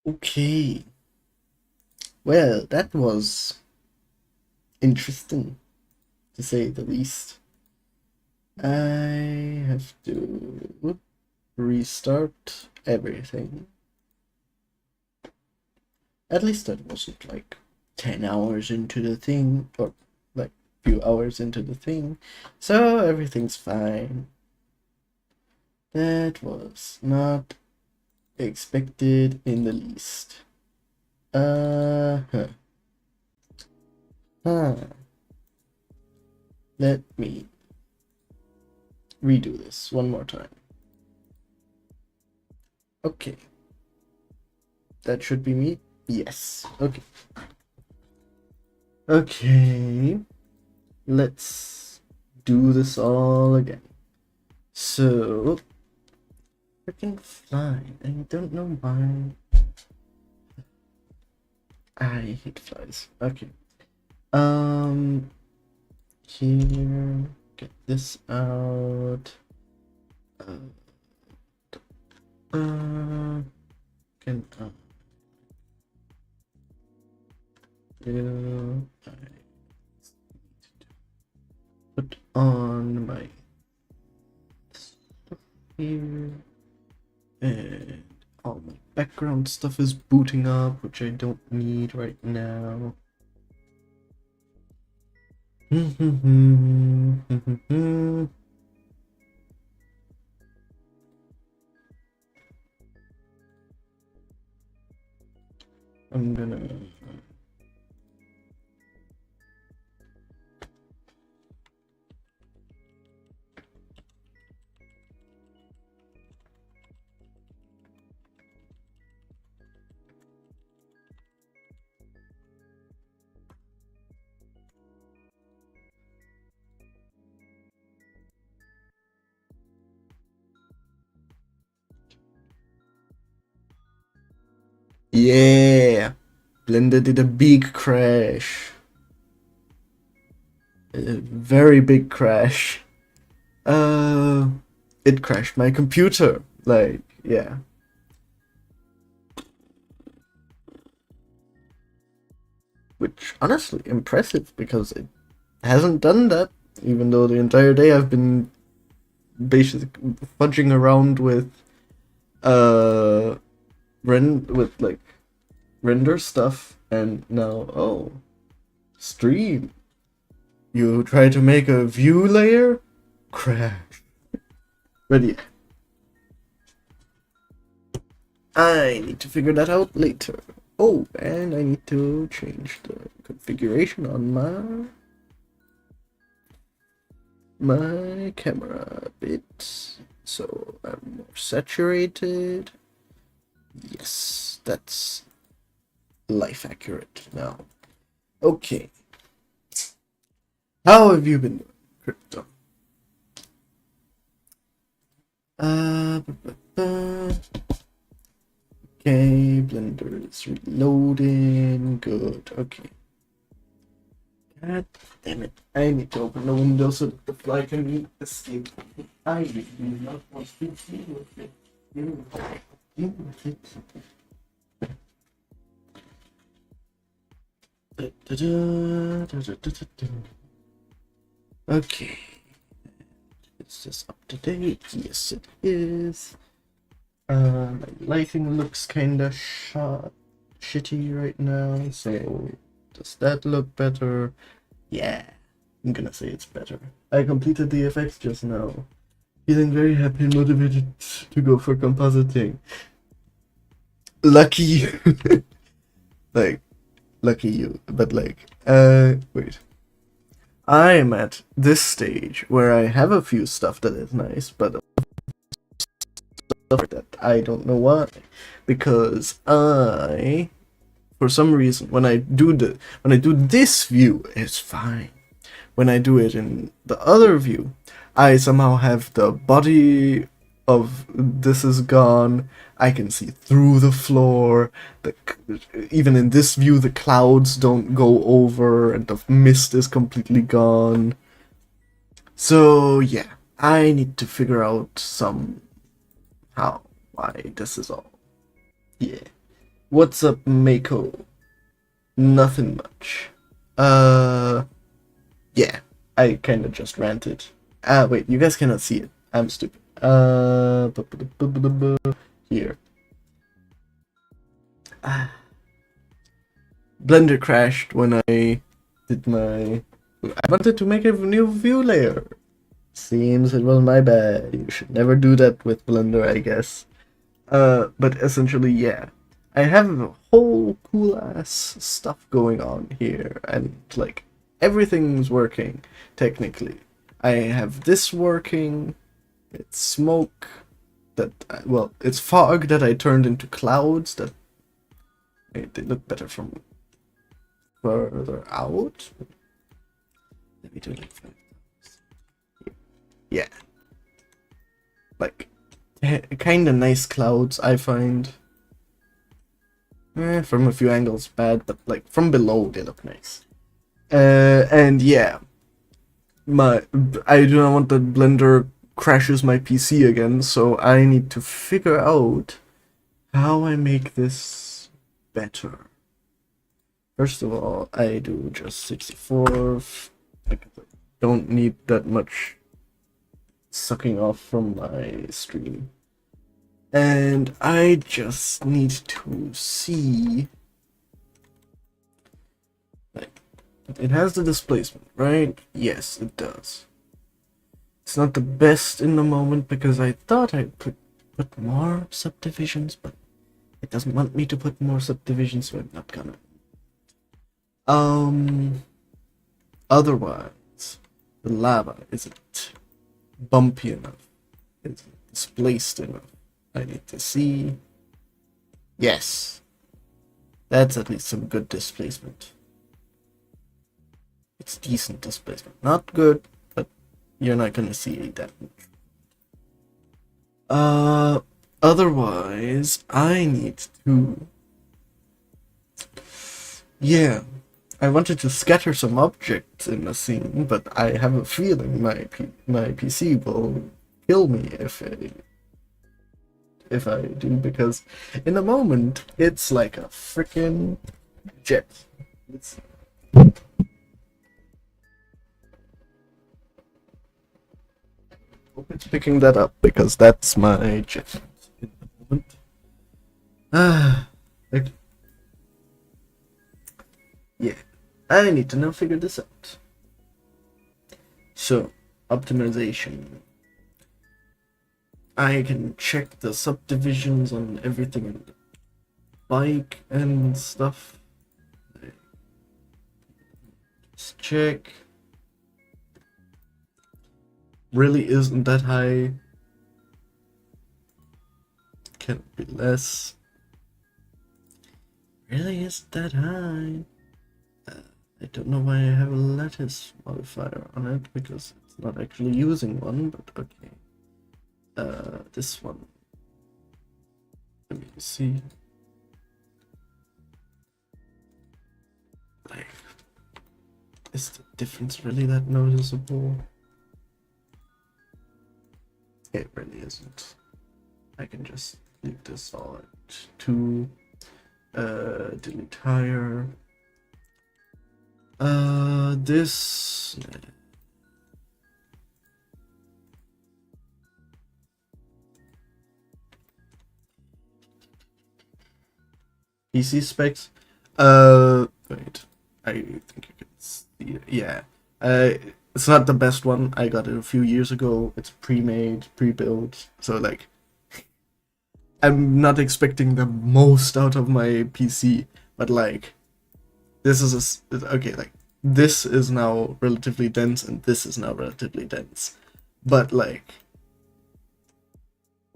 Okay, well, that was interesting to say the least. I have to restart everything. At least that wasn't like 10 hours into the thing, or like few hours into the thing, so everything's fine. That was not expected in the least. Huh. Huh. Let me redo this one more time. Okay. That should be me. Yes. Okay. Okay. Let's do this all again. So, freaking fly. I don't know why. I hate flies. Okay. Here. Get this out. Can do I put on my stuff here, and all my background stuff is booting up, which I don't need right now. I'm gonna yeah, Blender did a big crash. A very big crash. It crashed my computer. Like, yeah. Which, honestly, impressive, because it hasn't done that, even though the entire day I've been basically fudging around with, like, render stuff, and now, oh, stream. You try to make a view layer? Crash. But yeah. I need to figure that out later. Oh, and I need to change the configuration on my camera a bit, so I'm more saturated. Yes, that's life accurate now. Okay. How have you been doing, Crypto? Okay, Blender is reloading. Good. Okay. God damn it. I need to open the window so that the fly can escape. I really do not want to deal with it. Deal with it. Okay. Is this up to date? Yes, it is. My lighting looks kinda shitty right now, so does that look better? Yeah, I'm gonna say it's better. I completed the effects just now. Feeling very happy and motivated to go for compositing. Lucky you. Like, lucky you. But like, wait. I'm at this stage where I have a few stuff that is nice, but stuff like that I don't know why. Because for some reason, when I do this view, it's fine. When I do it in the other view, I somehow have the body of this is gone. I can see through the floor. Even in this view, the clouds don't go over, and the mist is completely gone. So yeah, I need to figure out why this is all. Yeah. What's up, Mako? Nothing much. Yeah, I kind of just ranted. Wait, you guys cannot see it. I'm stupid. Here. Blender crashed when I did my... I wanted to make a new view layer. Seems it was my bad. You should never do that with Blender, I guess. But essentially, yeah. I have a whole cool ass stuff going on here, and like everything's working technically. I have this working. It's smoke that well, it's fog that I turned into clouds that they look better from further out. Let me do like 5. Yeah, like kind of nice clouds I find. From a few angles bad, but like from below they look nice. And yeah, I do not want that Blender crashes my PC again, so I need to figure out how I make this better. First of all, I do just 64. I don't need that much sucking off from my stream. And I just need to see, like, it has the displacement, right? Yes, it does. It's not the best in the moment because I thought I could put more subdivisions, but it doesn't want me to put more subdivisions, so I'm not gonna. Otherwise, the lava isn't bumpy enough. It's displaced enough. I need to see. Yes. That's at least some good displacement. It's decent displacement. Not good, but you're not gonna see that much. Otherwise, I need to... Yeah. I wanted to scatter some objects in the scene, but I have a feeling my PC will kill me if I do, because in the moment it's like a freaking jet. Hope it's picking that up, because that's my jet in the moment. Like, yeah, I need to now figure this out. So, optimization. I can check the subdivisions on everything in the bike and stuff. Let's check. Really isn't that high. Can be less. Really isn't that high. I don't know why I have a lattice modifier on it, because it's not actually using one, but okay. This one. Let me see. Like, is the difference really that noticeable? It really isn't. I can just leave this all at 2. Delete higher. This. PC specs. Wait. I think you can see it. Yeah. It's not the best one. I got it a few years ago. It's pre-made, pre-built. So like, I'm not expecting the most out of my PC, but like, this is okay. Like, this is now relatively dense, and this is now relatively dense, but like,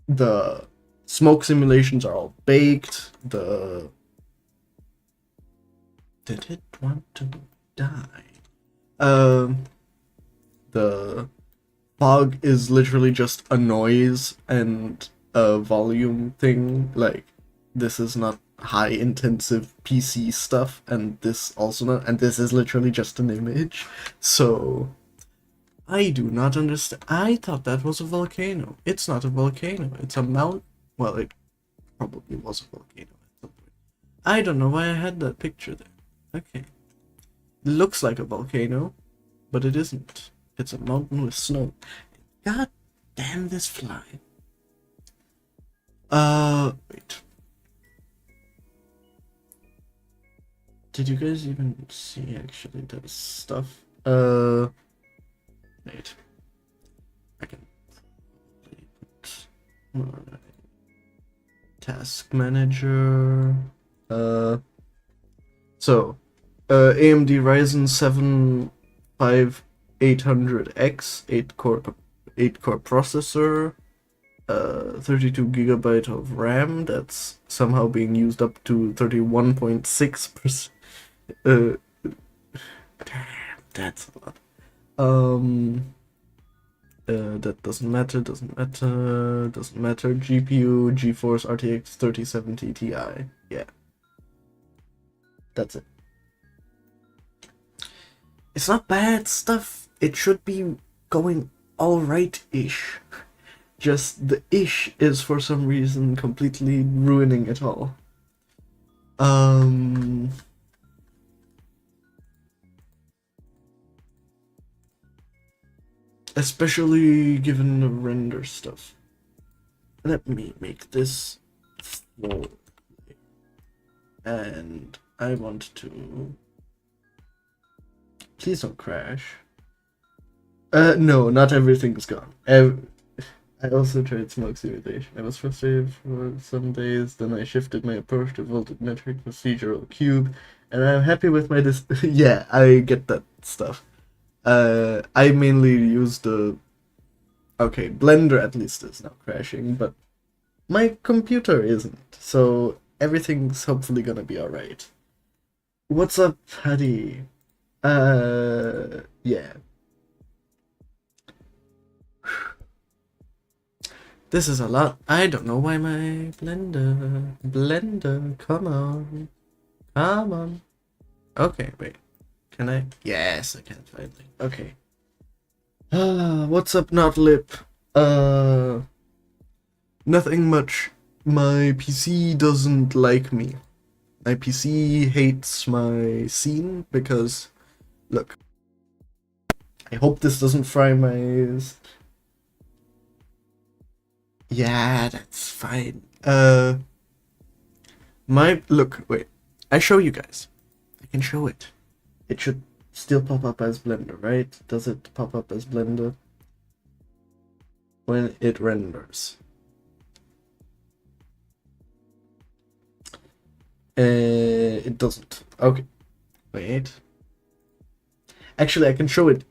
the smoke simulations are all baked. Did it want to die? The fog is literally just a noise and a volume thing. Like, this is not high intensive PC stuff, and this also not, and this is literally just an image. So I do not understand. I thought that was a volcano. It's not a volcano. It's a mount. Well, it probably was a volcano at some point. I don't know why I had that picture there. Okay. It looks like a volcano, but it isn't. It's a mountain with snow. God damn this fly. Wait. Did you guys even see actually that stuff? Wait. I can put my task manager. AMD Ryzen 7 5800X 8 core processor, 32 GB of RAM. That's somehow being used up to 31.6%. Damn, that's a lot. That doesn't matter. GPU GeForce RTX 3070 Ti. Yeah, that's it. It's not bad stuff. It should be going alright-ish. Just the ish is for some reason completely ruining it all. Especially given the render stuff. Let me make this full. And I want to... Please don't crash. No, not everything's gone. I also tried smoke simulation. I was frustrated for some days, then I shifted my approach to voltmetric procedural cube, and I'm happy with my yeah, I get that stuff. I mainly use the... Okay, Blender at least is now crashing, but my computer isn't, so everything's hopefully gonna be alright. What's up, Paddy? Yeah. This is a lot. I don't know why my Blender, come on. Okay, wait. Can I? Yes, I can finally. Okay. What's up, not lip? Nothing much. My PC doesn't like me. My PC hates my scene because, look. I hope this doesn't fry my... Yeah, that's fine. Look, wait. I show you guys. I can show it. It should still pop up as Blender, right? Does it pop up as Blender when it renders? It doesn't. Okay. Wait. Actually, I can show it.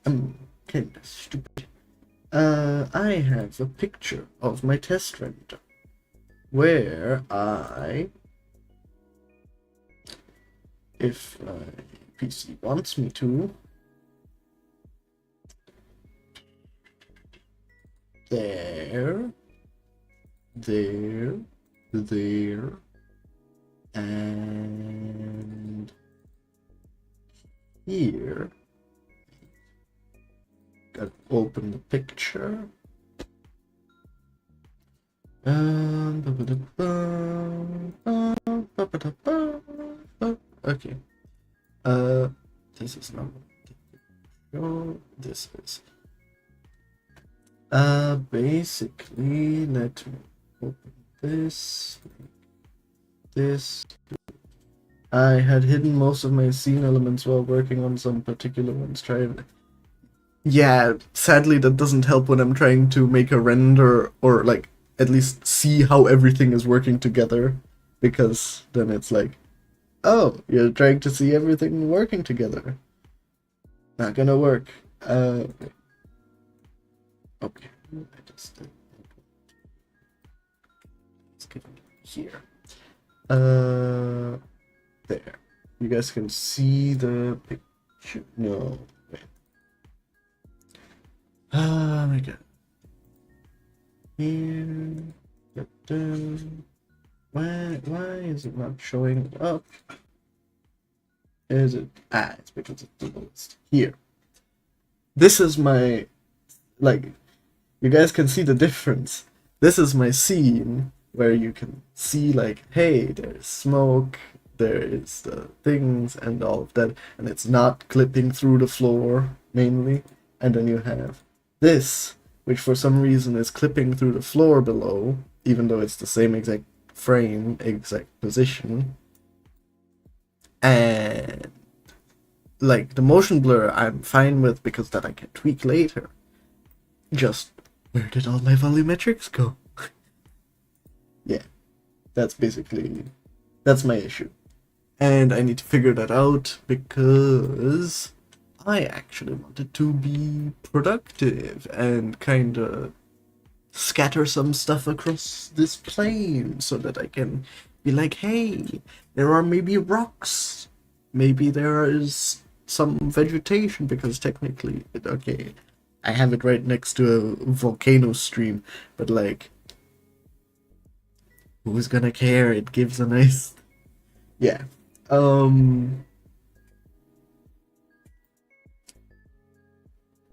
I'm kinda stupid. I have a picture of my test render where if my PC wants me to, there, and here. Gotta open the picture. Okay. This is not. This is. Basically, let me open this. This. I had hidden most of my scene elements while working on some particular ones. Yeah, sadly that doesn't help when I'm trying to make a render or like at least see how everything is working together, because then it's like, oh, you're trying to see everything working together. Not gonna work. Okay. Let's get it here. There. You guys can see the picture. No. Oh my god. Here. Why is it not showing up? Is it? It's because it's the lowest. Here. This is my, like, you guys can see the difference. This is my scene where you can see like, hey, there's smoke, there is the things and all of that, and it's not clipping through the floor mainly. And then you have this, which for some reason is clipping through the floor below, even though it's the same exact frame, exact position. And like the motion blur I'm fine with because that I can tweak later. Just where did all my volumetrics go? Yeah, that's my issue. And I need to figure that out because I actually wanted to be productive and kind of scatter some stuff across this plane so that I can be like, hey, there are maybe rocks. Maybe there is some vegetation because technically, okay, I have it right next to a volcano stream, but like, who's gonna care? It gives a nice, yeah.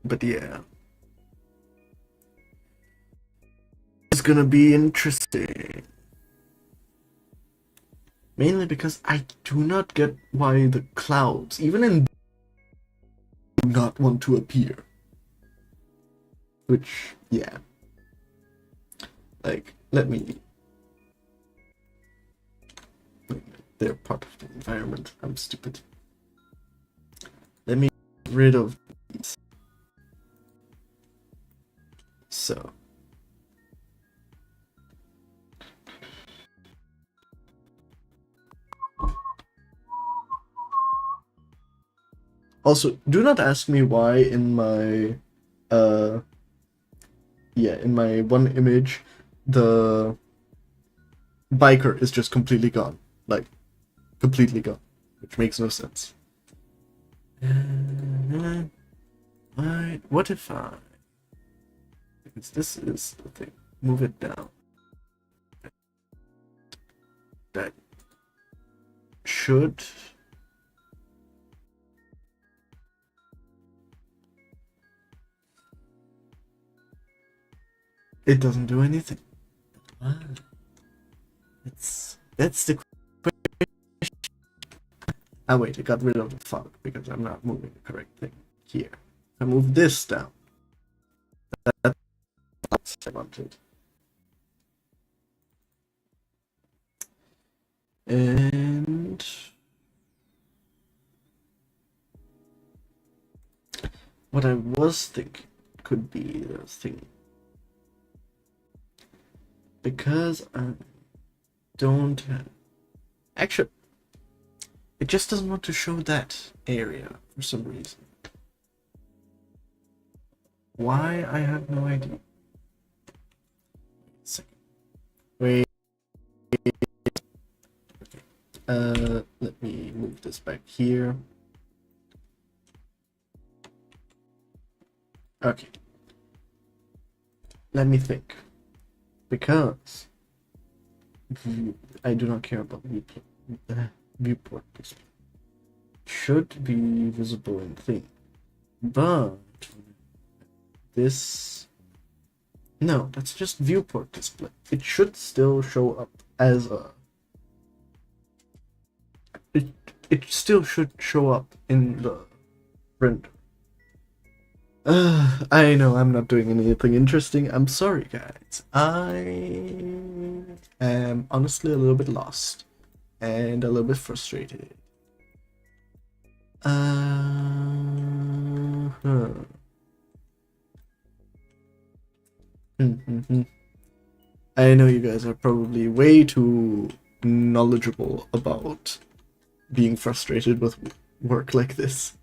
But yeah, it's gonna be interesting. Mainly because I do not get why the clouds, even in, do not want to appear. Which, yeah. Like, let me. They're part of the environment. I'm stupid. Let me get rid of these. So. Also, do not ask me why in my, in my one image, the biker is just completely gone. Like, completely gone. Which makes no sense. Alright, what if I... Because this is the thing. Move it down. That should... It doesn't do anything. That's the question. Oh wait, I got rid of the fog because I'm not moving the correct thing here. I move this down. That's what I wanted. And what I was thinking could be the thing. Because I don't have... Actually, it just doesn't want to show that area for some reason. Why? I have no idea. Second. Wait. Okay. Let me move this back here. Okay. Let me think. Because I do not care about viewport display. Should be visible in thing, but this, no, that's just viewport display. It should still show up as a, it still should show up in the render. I know I'm not doing anything interesting. I'm sorry, guys. I am honestly a little bit lost and a little bit frustrated. I know you guys are probably way too knowledgeable about being frustrated with work like this.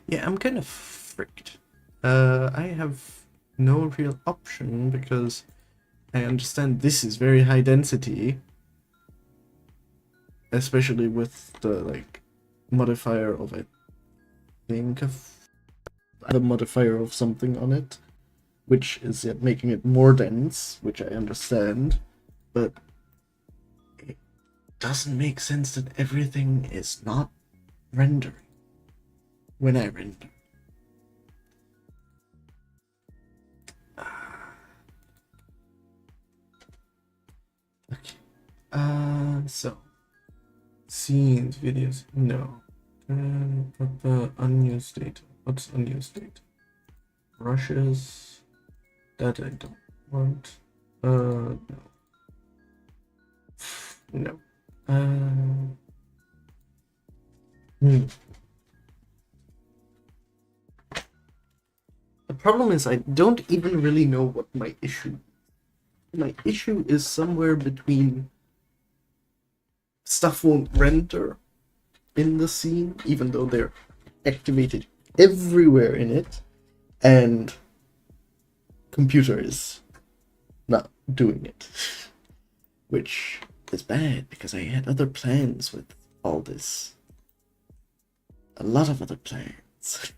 Yeah, I'm kind of fricked. I have no real option because I understand this is very high density, especially with the like modifier of, I think, the modifier of something on it, which is making it more dense, which I understand, but it doesn't make sense that everything is not rendering. when I render. Okay. So scenes, videos, no. But the unused data. What's unused data? Brushes. That I don't want. No. No. The problem is I don't even really know what my issue. My issue is somewhere between stuff won't render in the scene, even though they're activated everywhere in it, and computer is not doing it, which is bad because I had other plans with all this. A lot of other plans.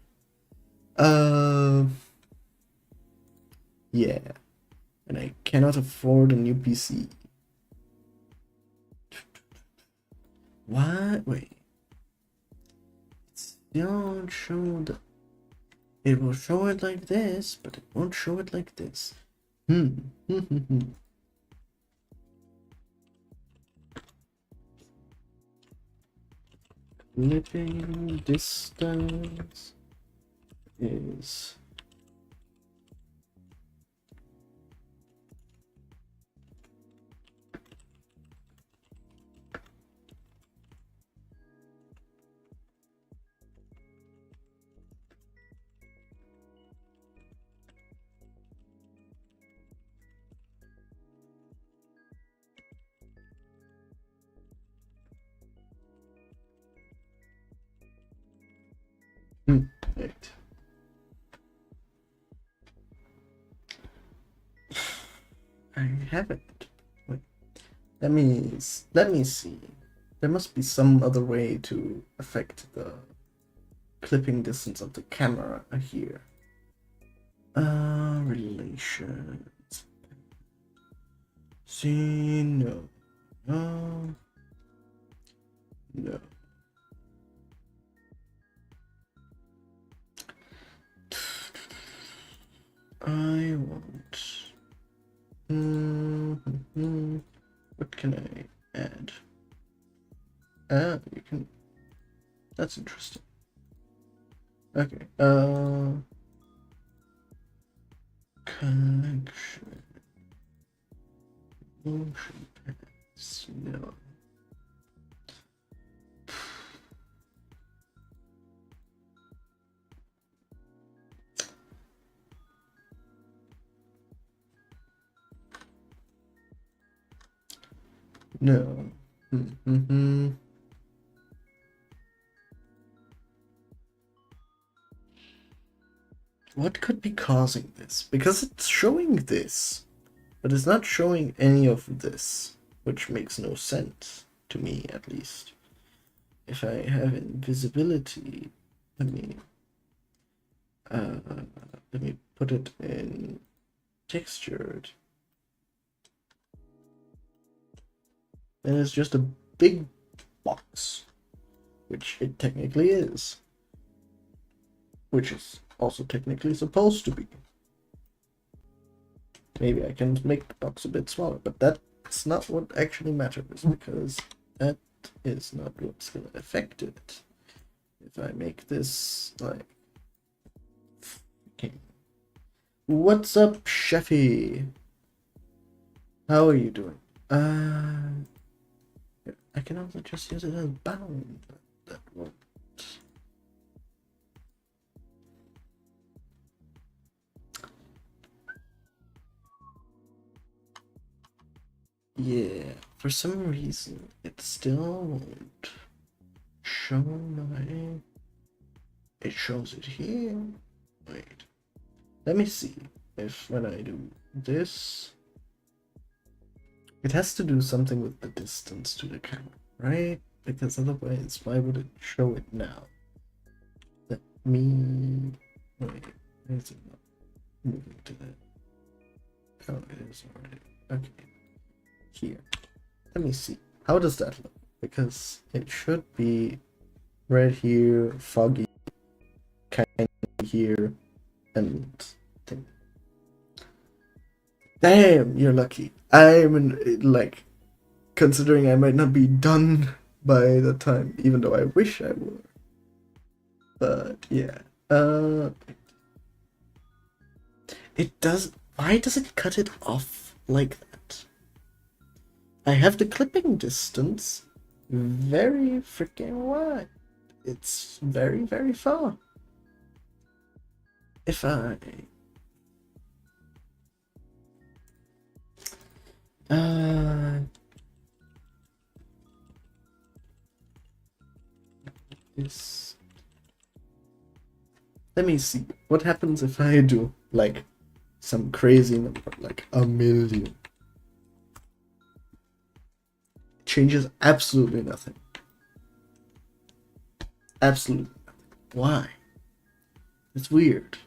Yeah, and I cannot afford a new PC. What? Wait. It don't show the. It will show it like this, but it won't show it like this. Clipping distance is right. I haven't. Wait. Let me see. There must be some other way to affect the clipping distance of the camera here. Relations. See, no. No. No. I want. What can I add? You can. That's interesting. Okay. Connection. Motion paths. No. No. What could be causing this? Because it's showing this, but it's not showing any of this, which makes no sense to me, at least. If I have invisibility, let me put it in textured. And it's just a big box, which it technically is, which is also technically supposed to be. Maybe I can make the box a bit smaller, but that's not what actually matters, because that is not what's going to affect it. If I make this like... Okay. What's up, Chefy? How are you doing? I can also just use it as bound. That won't. Yeah, for some reason it still won't show my. It shows it here. Wait, let me see if when I do this, it has to do something with the distance to the camera, right? Because otherwise, why would it show it now? Let me. Wait, is it not moving to that? Oh, it is already. Okay. Here. Let me see. How does that look? Because it should be right here, foggy. here and thing. Damn, you're lucky. Like, considering I might not be done by the time, even though I wish I were. But yeah, it does. Why does it cut it off like that? I have the clipping distance very freaking wide. It's very, very far. If I this, let me see what happens if I do like some crazy number, like 1,000,000. It changes absolutely nothing. Absolutely nothing. Why? It's weird.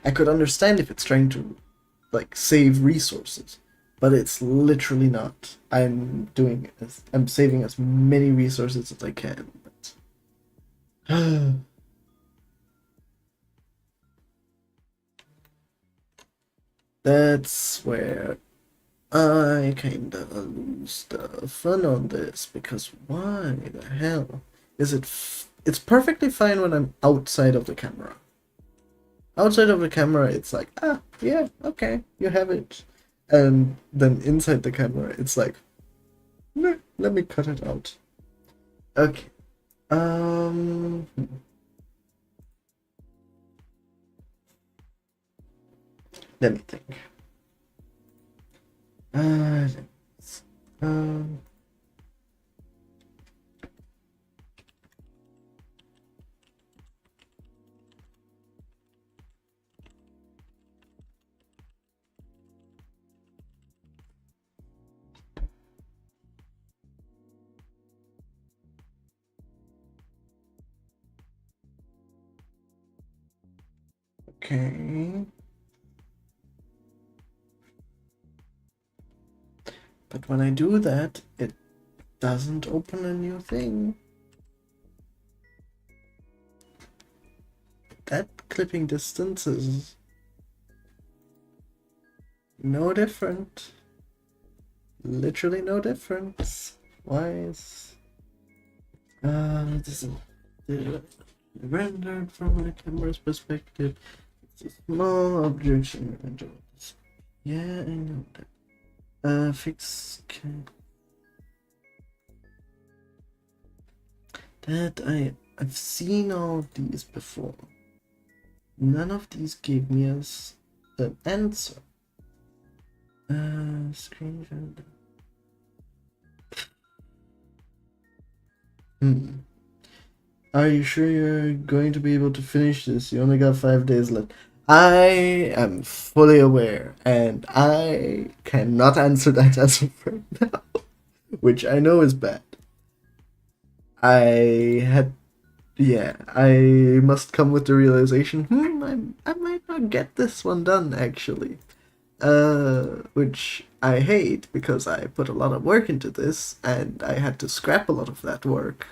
I could understand if it's trying to like save resources, but it's literally not. I'm saving as many resources as I can, but that's where I kinda lose the fun on this, because why the hell is it? It's perfectly fine when I'm outside of the camera. Outside of the camera, it's like, ah, yeah, okay, you have it. And then inside the camera, it's like, nah, let me cut it out. Okay. Let me think. Okay. But when I do that, it doesn't open a new thing. That clipping distance is no different. Literally no difference. Why is this is rendered from the camera's perspective? It's a small objection. Yeah, I know that. Fix that I've seen all of these before. None of these gave me an answer. Screen render. Are you sure you're going to be able to finish this? You only got 5 days left. I am fully aware, and I cannot answer that as of right now, which I know is bad. I must come with the realization, I might not get this one done, actually. Which I hate, because I put a lot of work into this, and I had to scrap a lot of that work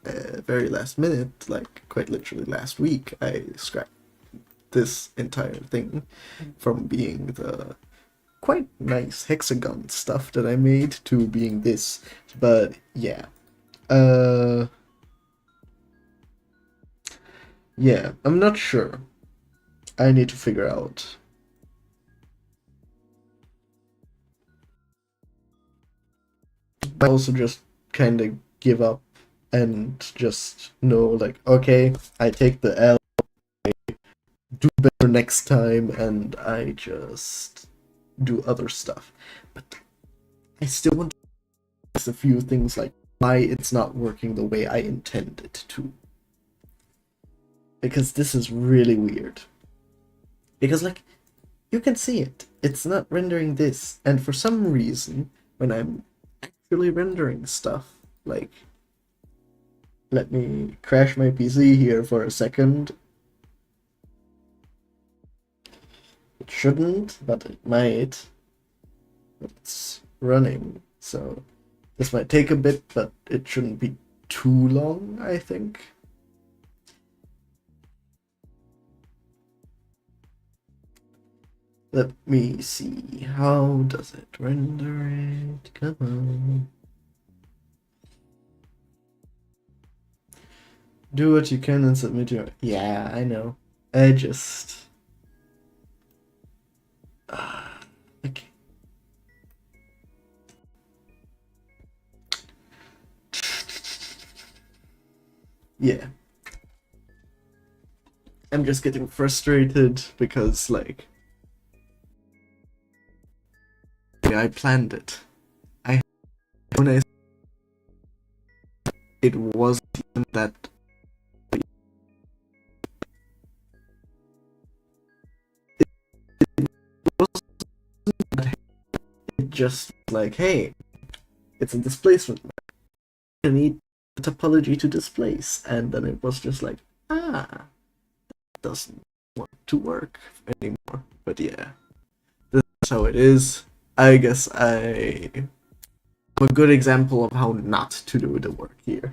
very last minute, like quite literally last week. I scrapped this entire thing from being the quite nice hexagon stuff that I made to being this. But yeah. Yeah, I'm not sure. I need to figure out. I also just kind of give up and just know, like, okay, I take the L, I do better next time, and I just do other stuff. But I still want to ask a few things, like why it's not working the way I intended it to. Because this is really weird. Because, like, you can see it. It's not rendering this. And for some reason, when I'm actually rendering stuff, like, let me crash my PC here for a second. It shouldn't, but it might. It's running, so this might take a bit, but it shouldn't be too long, I think. Let me see. How does it render it? Come on. Do what you can and submit your... Yeah, I know. I just... okay. Yeah. I'm just getting frustrated because, like... I planned it. When I... It wasn't even that... It just like, hey, it's a displacement. I need a topology to displace, and then it was just like, that doesn't want to work anymore. But yeah, this is how it is. I guess I'm a good example of how not to do the work here.